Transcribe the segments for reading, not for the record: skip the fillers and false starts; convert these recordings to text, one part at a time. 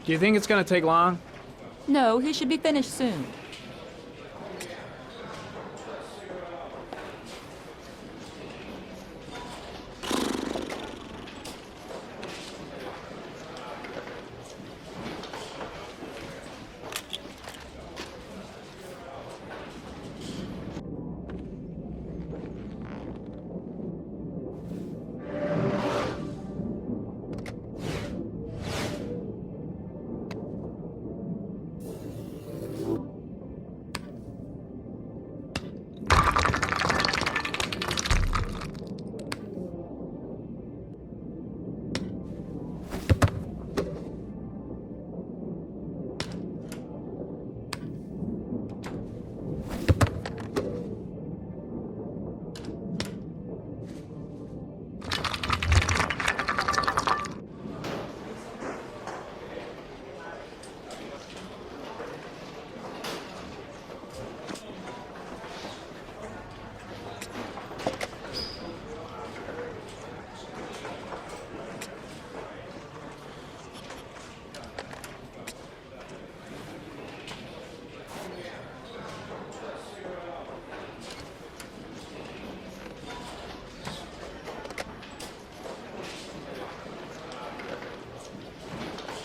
Do you think it's gonna take long? No, he should be finished soon.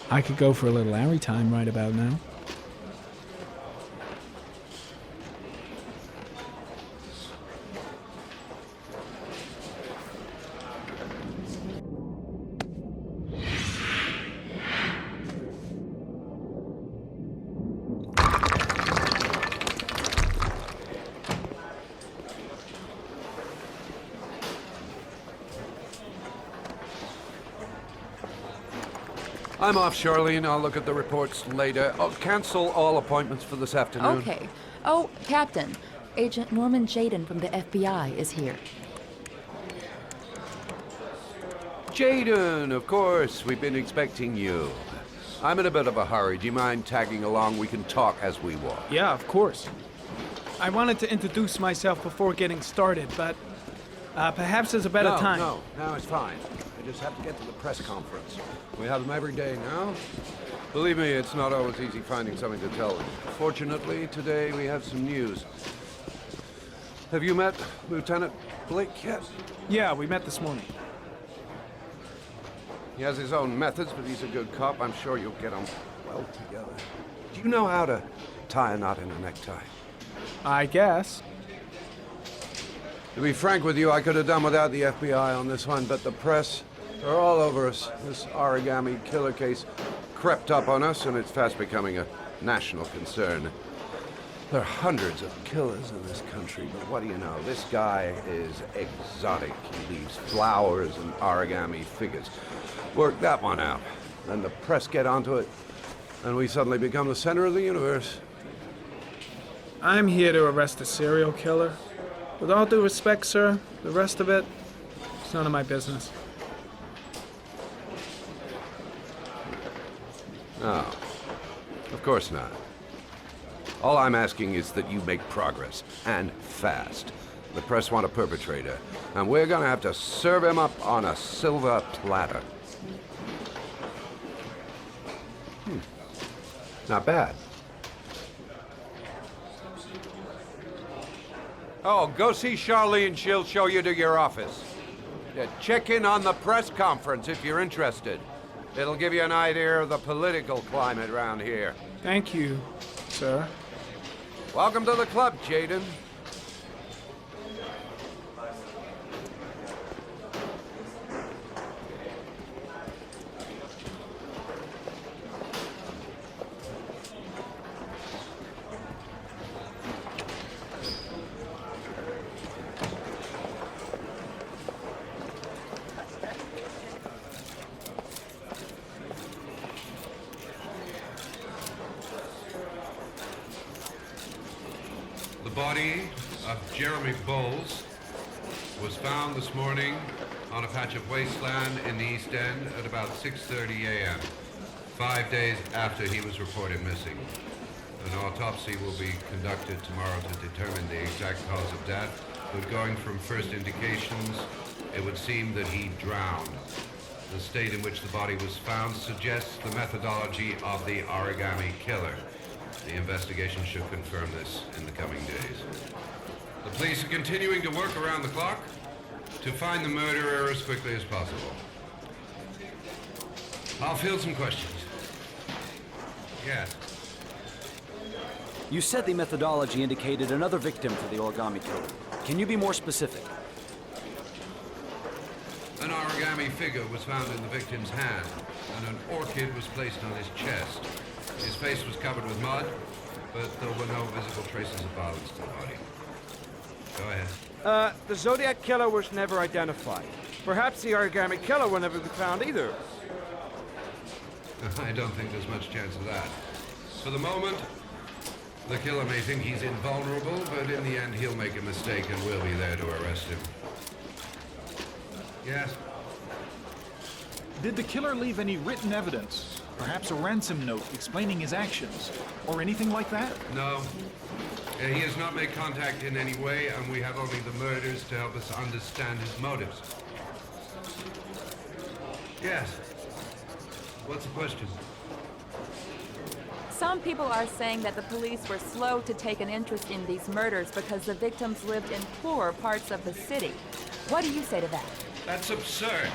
I could go for a little Larry time right about now. I'm off, Charlene. I'll look at the reports later. I'll cancel all appointments for this afternoon. Okay. Oh, Captain. Agent Norman Jaden from the FBI is here. Jaden, of course. We've been expecting you. I'm in a bit of a hurry. Do you mind tagging along? We can talk as we walk. Yeah, of course. I wanted to introduce myself before getting started, but perhaps there's a better time. No, it's fine. I just have to get to the press conference. We have them every day now. Believe me, it's not always easy finding something to tell them. Fortunately, today we have some news. Have you met Lieutenant Blake yet? Yeah, we met this morning. He has his own methods, but he's a good cop. I'm sure you'll get on well together. Do you know how to tie a knot in a necktie? I guess. To be frank with you, I could have done without the FBI on this one, but the press are all over us. This Origami Killer case crept up on us, and it's fast becoming a national concern. There are hundreds of killers in this country, but what do you know? This guy is exotic. He leaves flowers and origami figures. Work that one out. Then the press get onto it, and we suddenly become the center of the universe. I'm here to arrest a serial killer. With all due respect, sir, the rest of it, it's none of my business. No, of course not. All I'm asking is that you make progress, and fast. The press want a perpetrator, and we're gonna have to serve him up on a silver platter. Not bad. Oh, go see Charlene. She'll show you to your office. Yeah, check in on the press conference if you're interested. It'll give you an idea of the political climate around here. Thank you, sir. Welcome to the club, Jaden. The body of Jeremy Bowles was found this morning on a patch of wasteland in the East End at about 6:30 a.m., 5 days after he was reported missing. An autopsy will be conducted tomorrow to determine the exact cause of death, but going from first indications, it would seem that he drowned. The state in which the body was found suggests the methodology of the Origami Killer. The investigation should confirm this in the coming days. The police are continuing to work around the clock to find the murderer as quickly as possible. I'll field some questions. Yes. You said the methodology indicated another victim for the Origami Killer. Can you be more specific? An origami figure was found in the victim's hand, and an orchid was placed on his chest. His face was covered with mud, but there were no visible traces of violence to the body. Go ahead. The Zodiac Killer was never identified. Perhaps the Origami Killer will never be found either. I don't think there's much chance of that. For the moment, the killer may think he's invulnerable, but in the end he'll make a mistake and we'll be there to arrest him. Yes? Did the killer leave any written evidence? Perhaps a ransom note explaining his actions? Or anything like that? No. He has not made contact in any way, and we have only the murders to help us understand his motives. Yes. What's the question? Some people are saying that the police were slow to take an interest in these murders because the victims lived in poorer parts of the city. What do you say to that? That's absurd.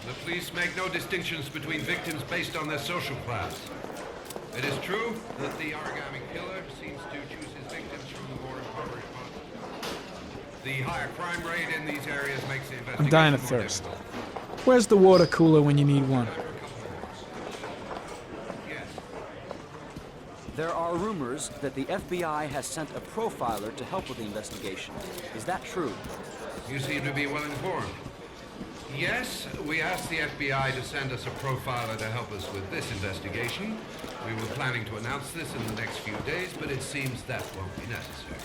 The police make no distinctions between victims based on their social class. It is true that the Origami Killer seems to choose his victims from the more impoverished parts. The higher crime rate in these areas makes the investigation I'm dying of more thirst. difficult. Where's the water cooler when you need one? Yes. There are rumors that the FBI has sent a profiler to help with the investigation. Is that true? You seem to be well informed. Yes, we asked the FBI to send us a profiler to help us with this investigation. We were planning to announce this in the next few days, but it seems that won't be necessary.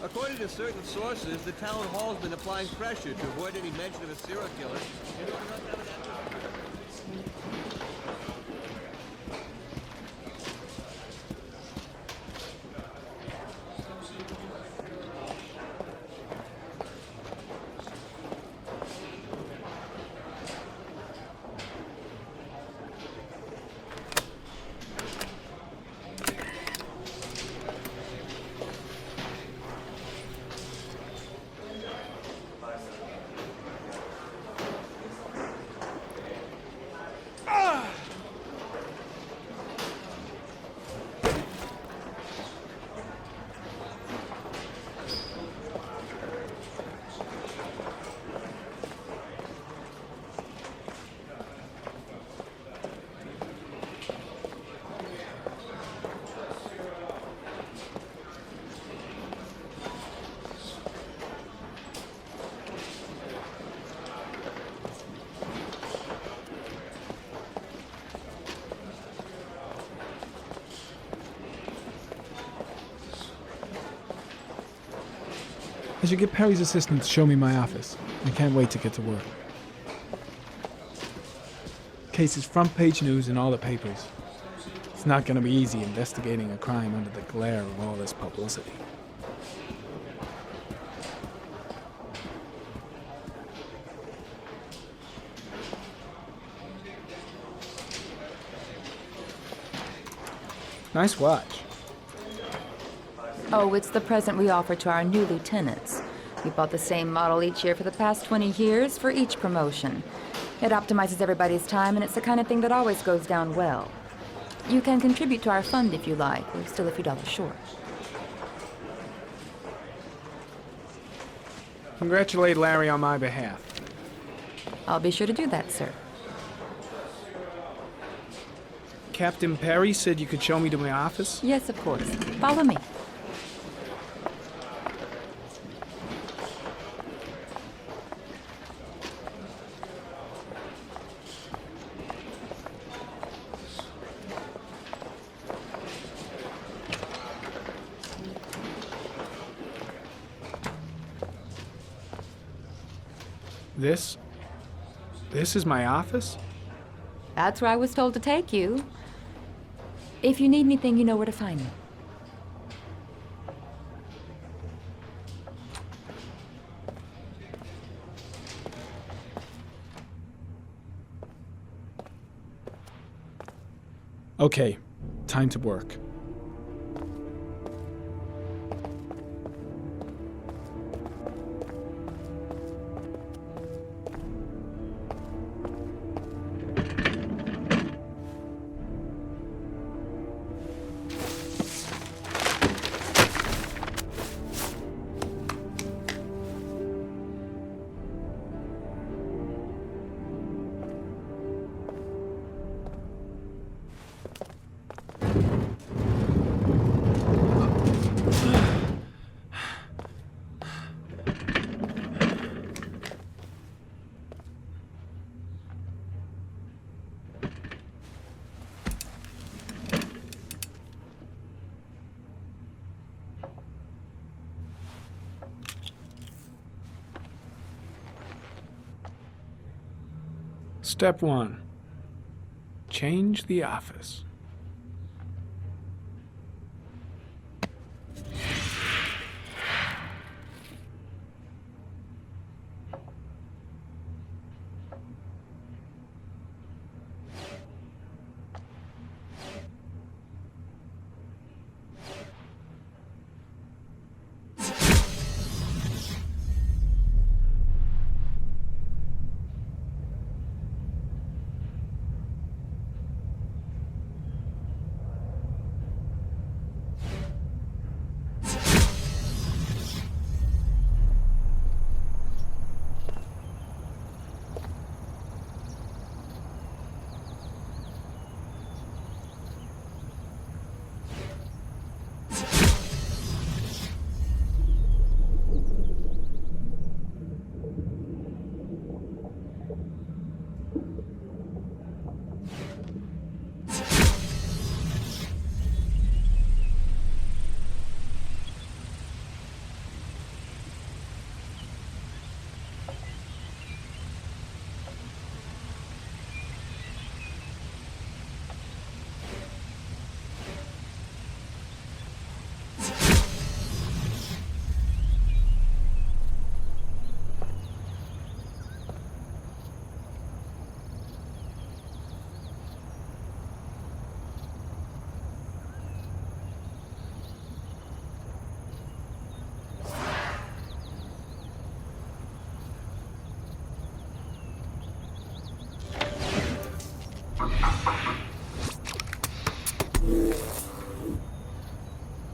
According to certain sources, the town hall's been applying pressure to avoid any mention of a serial killer in order not to have an I should get Perry's assistant to show me my office. I can't wait to get to work. Case is front page news in all the papers. It's not going to be easy investigating a crime under the glare of all this publicity. Nice watch. Oh, it's the present we offer to our new lieutenants. We bought the same model each year for the past 20 years for each promotion. It optimizes everybody's time, and it's the kind of thing that always goes down well. You can contribute to our fund if you like. We're still a few dollars short. Congratulate Larry on my behalf. I'll be sure to do that, sir. Captain Perry said you could show me to my office? Yes, of course. Follow me. This is my office? That's where I was told to take you. If you need anything, you know where to find me. Okay, time to work. Step 1. Change the office.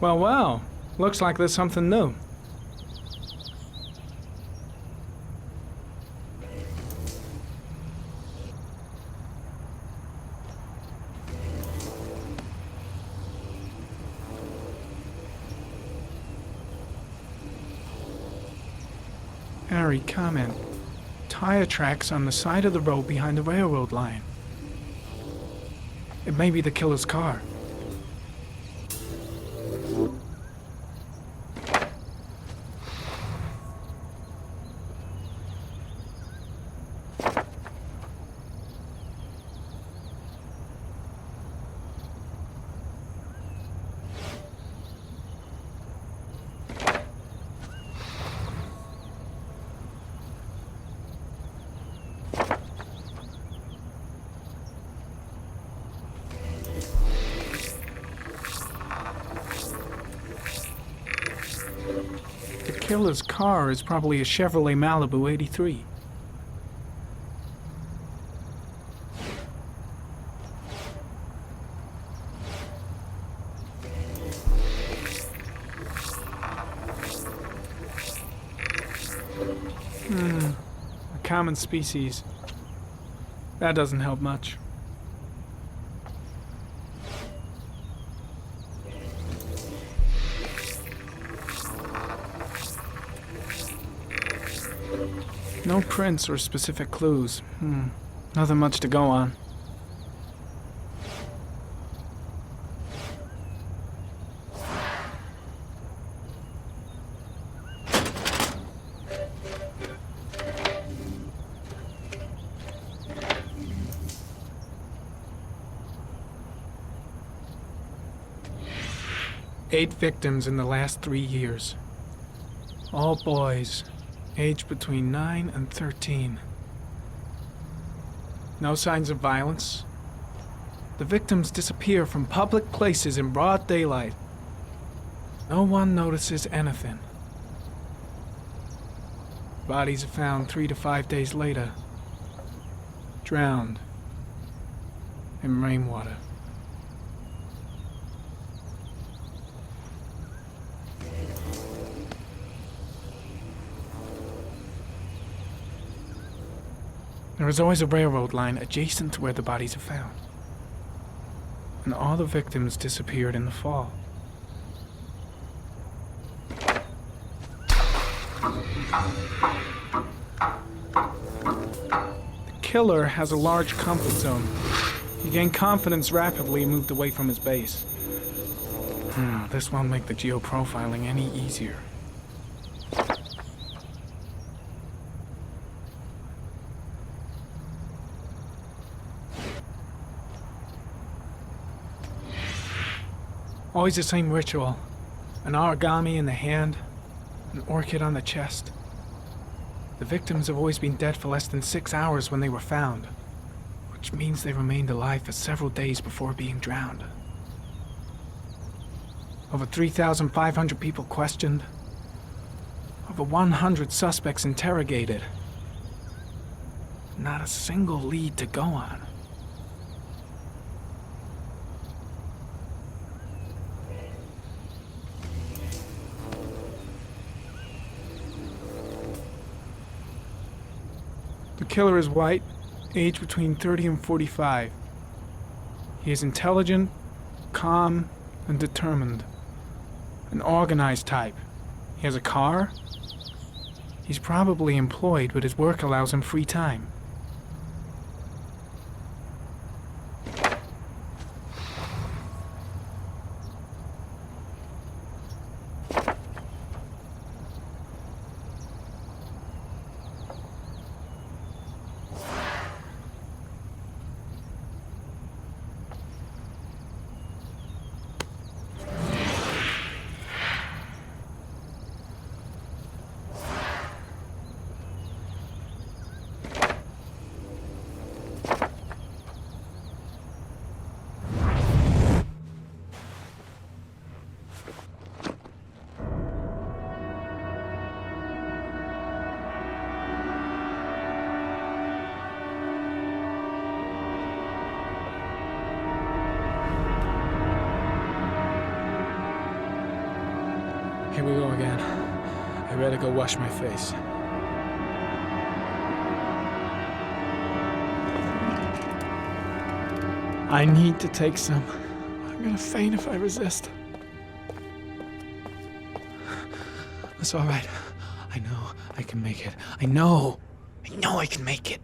Well, well. Looks like there's something new. Harry, comment. Tire tracks on the side of the road behind the railroad line. It may be the killer's car. The killer's car is probably a Chevrolet Malibu 83. A common species. That doesn't help much. No prints or specific clues. Nothing much to go on. Eight victims in the last 3 years. All boys, aged between 9 and 13. No signs of violence. The victims disappear from public places in broad daylight. No one notices anything. Bodies are found 3 to 5 days later, drowned in rainwater. There is always a railroad line adjacent to where the bodies are found. And all the victims disappeared in the fall. The killer has a large comfort zone. He gained confidence rapidly and moved away from his base. This won't make the geoprofiling any easier. Always the same ritual. An origami in the hand, an orchid on the chest. The victims have always been dead for less than 6 hours when they were found, which means they remained alive for several days before being drowned. Over 3,500 people questioned. Over 100 suspects interrogated. Not a single lead to go on. The killer is white, aged between 30 and 45. He is intelligent, calm, and determined. An organized type. He has a car. He's probably employed, but his work allows him free time. Here we go again. I better go wash my face. I need to take some. I'm gonna faint if I resist. That's all right. I know I can make it. I know I can make it.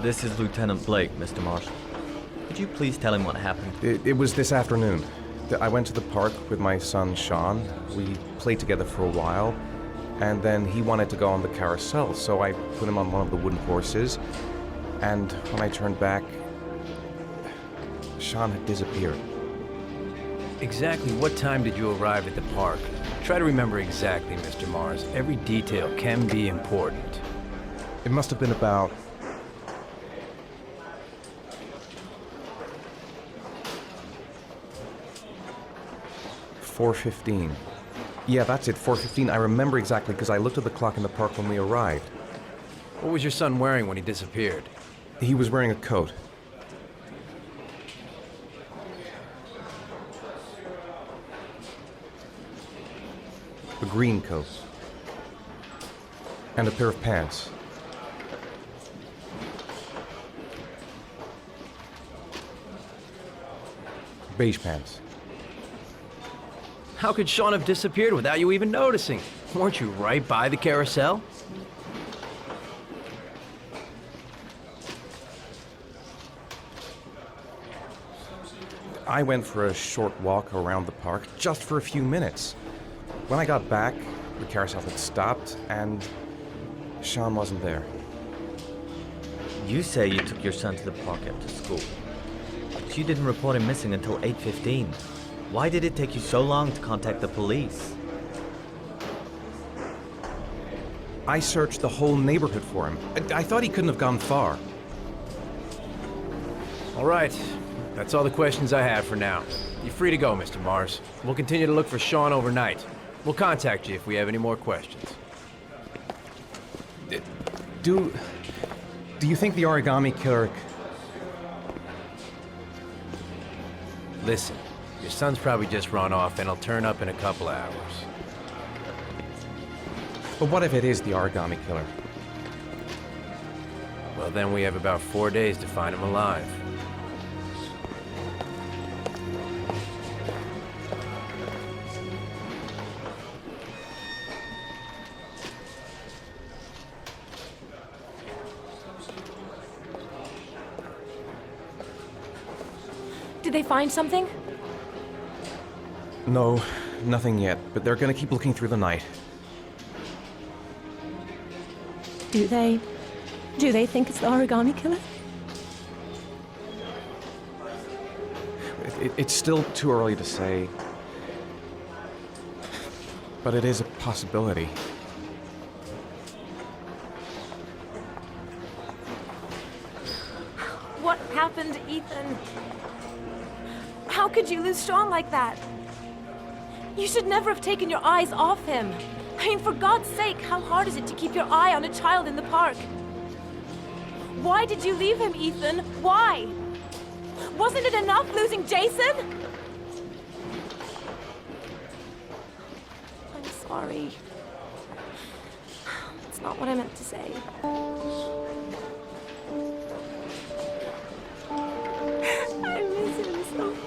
This is Lieutenant Blake, Mr. Marshall. Could you please tell him what happened? It was this afternoon. I went to the park with my son, Sean. We played together for a while, and then he wanted to go on the carousel, so I put him on one of the wooden horses, and when I turned back, Sean had disappeared. Exactly what time did you arrive at the park? Try to remember exactly, Mr. Mars. Every detail can be important. It must have been about 4:15. Yeah, that's it, 4:15. I remember exactly because I looked at the clock in the park when we arrived. What was your son wearing when he disappeared? He was wearing a coat. a green coat, and a pair of pants. Beige pants. How could Sean have disappeared without you even noticing? Weren't you right by the carousel? I went for a short walk around the park just for a few minutes. When I got back, the carousel had stopped and Sean wasn't there. You say you took your son to the park after school. But you didn't report him missing until 8:15. Why did it take you so long to contact the police? I searched the whole neighborhood for him. I thought he couldn't have gone far. All right. That's all the questions I have for now. You're free to go, Mr. Mars. We'll continue to look for Sean overnight. We'll contact you if we have any more questions. Do you think the Origami Killer... Listen, your son's probably just run off and he'll turn up in a couple hours. But what if it is the Origami Killer? Well, then we have about 4 days to find him alive. Did they find something? No, nothing yet, but they're gonna keep looking through the night. Do they think it's the Origami Killer? It's still too early to say, but it is a possibility. What happened, Ethan? How could you lose Sean like that? You should never have taken your eyes off him. I mean, for God's sake, how hard is it to keep your eye on a child in the park? Why did you leave him, Ethan? Why? Wasn't it enough losing Jason? I'm sorry. It's not what I meant to say. I miss him so much.